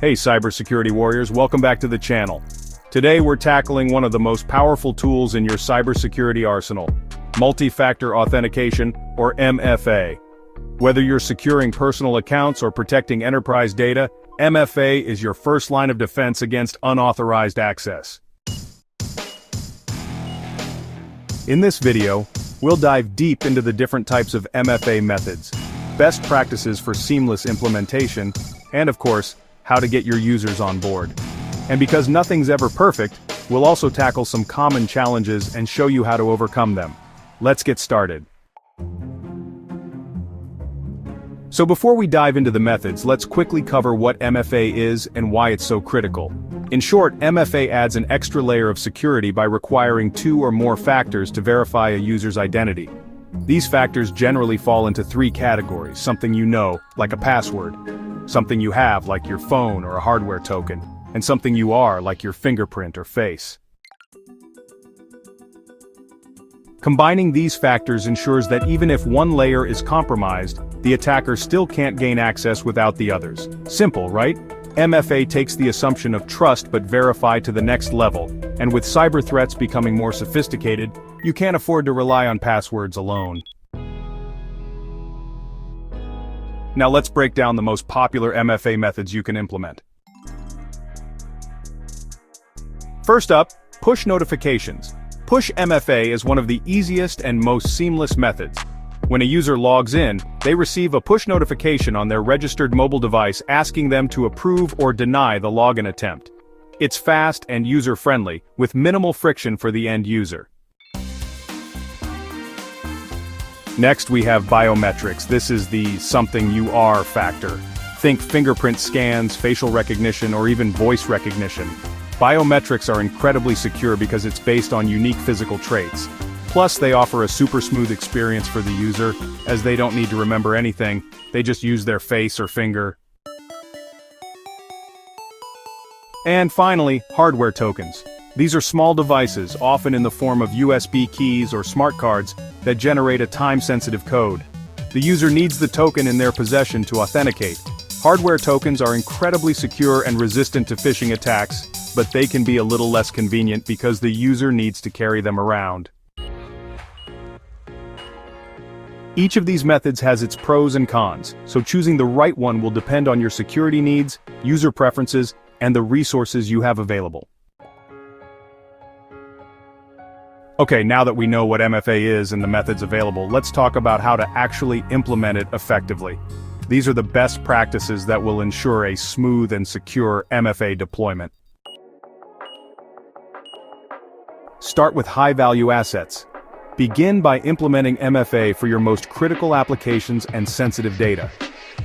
Hey cybersecurity warriors, welcome back to the channel. Today we're tackling one of the most powerful tools in your cybersecurity arsenal, multi-factor authentication, or MFA. Whether you're securing personal accounts or protecting enterprise data, MFA is your first line of defense against unauthorized access. In this video, we'll dive deep into the different types of MFA methods, best practices for seamless implementation, and of course, how to get your users on board. And because nothing's ever perfect, we'll also tackle some common challenges and show you how to overcome them. Let's get started. So before we dive into the methods, let's quickly cover what MFA is and why it's so critical. In short, MFA adds an extra layer of security by requiring 2 or more factors to verify a user's identity. These factors generally fall into 3 categories: something you know, like a password; something you have, like your phone or a hardware token; and something you are, like your fingerprint or face. Combining these factors ensures that even if one layer is compromised, the attacker still can't gain access without the others. Simple, right? MFA takes the assumption of trust but verify to the next level, and with cyber threats becoming more sophisticated, you can't afford to rely on passwords alone. Now let's break down the most popular MFA methods you can implement. First up, push notifications. Push MFA is one of the easiest and most seamless methods. When a user logs in, they receive a push notification on their registered mobile device asking them to approve or deny the login attempt. It's fast and user-friendly, with minimal friction for the end user. Next we have biometrics. This is the something you are factor. Think fingerprint scans, facial recognition, or even voice recognition. Biometrics are incredibly secure because it's based on unique physical traits. Plus, they offer a super smooth experience for the user, as they don't need to remember anything, they just use their face or finger. And finally, hardware tokens. These are small devices, often in the form of USB keys or smart cards, that generate a time-sensitive code. The user needs the token in their possession to authenticate. Hardware tokens are incredibly secure and resistant to phishing attacks, but they can be a little less convenient because the user needs to carry them around. Each of these methods has its pros and cons, so choosing the right one will depend on your security needs, user preferences, and the resources you have available. Okay, now that we know what MFA is and the methods available, let's talk about how to actually implement it effectively. These are the best practices that will ensure a smooth and secure MFA deployment. Start with high-value assets. Begin by implementing MFA for your most critical applications and sensitive data.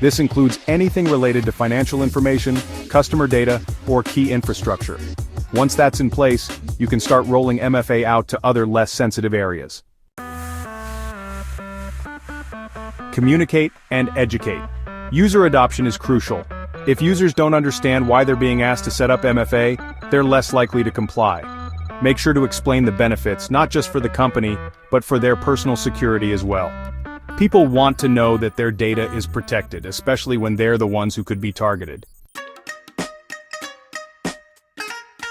This includes anything related to financial information, customer data, or key infrastructure. Once that's in place, you can start rolling MFA out to other less sensitive areas. Communicate and educate. User adoption is crucial. If users don't understand why they're being asked to set up MFA, they're less likely to comply. Make sure to explain the benefits, not just for the company, but for their personal security as well. People want to know that their data is protected, especially when they're the ones who could be targeted.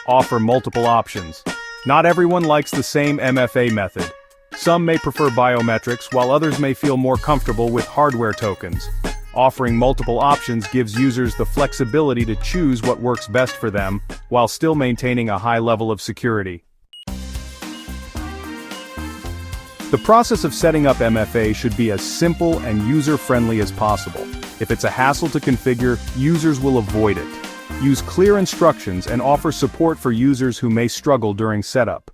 Offer multiple options. Not everyone likes the same MFA method. Some may prefer biometrics, while others may feel more comfortable with hardware tokens. Offering multiple options gives users the flexibility to choose what works best for them, while still maintaining a high level of security. The process of setting up MFA should be as simple and user-friendly as possible. If it's a hassle to configure, users will avoid it. Use clear instructions and offer support for users who may struggle during setup.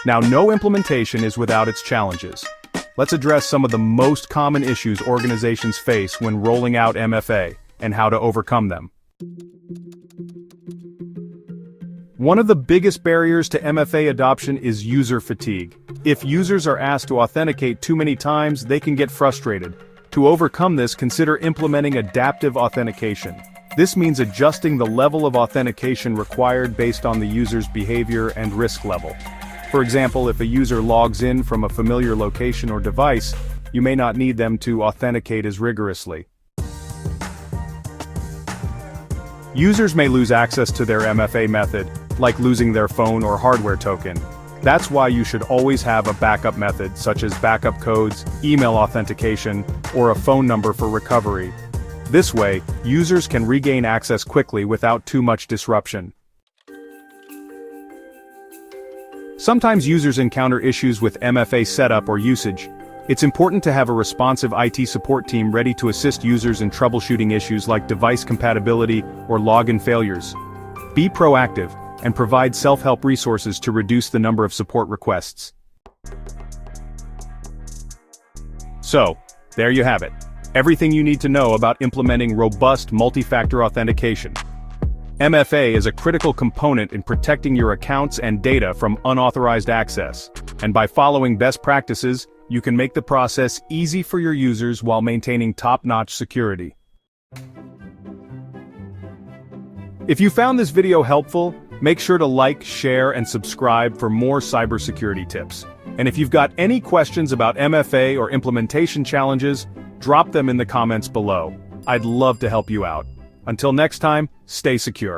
Now, no implementation is without its challenges. Let's address some of the most common issues organizations face when rolling out MFA, and how to overcome them. One of the biggest barriers to MFA adoption is user fatigue. If users are asked to authenticate too many times, they can get frustrated. To overcome this, consider implementing adaptive authentication. This means adjusting the level of authentication required based on the user's behavior and risk level. For example, if a user logs in from a familiar location or device, you may not need them to authenticate as rigorously. Users may lose access to their MFA method, like losing their phone or hardware token. That's why you should always have a backup method such as backup codes, email authentication, or a phone number for recovery. This way, users can regain access quickly without too much disruption. Sometimes users encounter issues with MFA setup or usage. It's important to have a responsive IT support team ready to assist users in troubleshooting issues like device compatibility or login failures. Be proactive and provide self-help resources to reduce the number of support requests. So, there you have it. Everything you need to know about implementing robust multi-factor authentication. MFA is a critical component in protecting your accounts and data from unauthorized access, and by following best practices, you can make the process easy for your users while maintaining top-notch security. If you found this video helpful, make sure to like, share, and subscribe for more cybersecurity tips. And if you've got any questions about MFA or implementation challenges, drop them in the comments below. I'd love to help you out. Until next time, stay secure.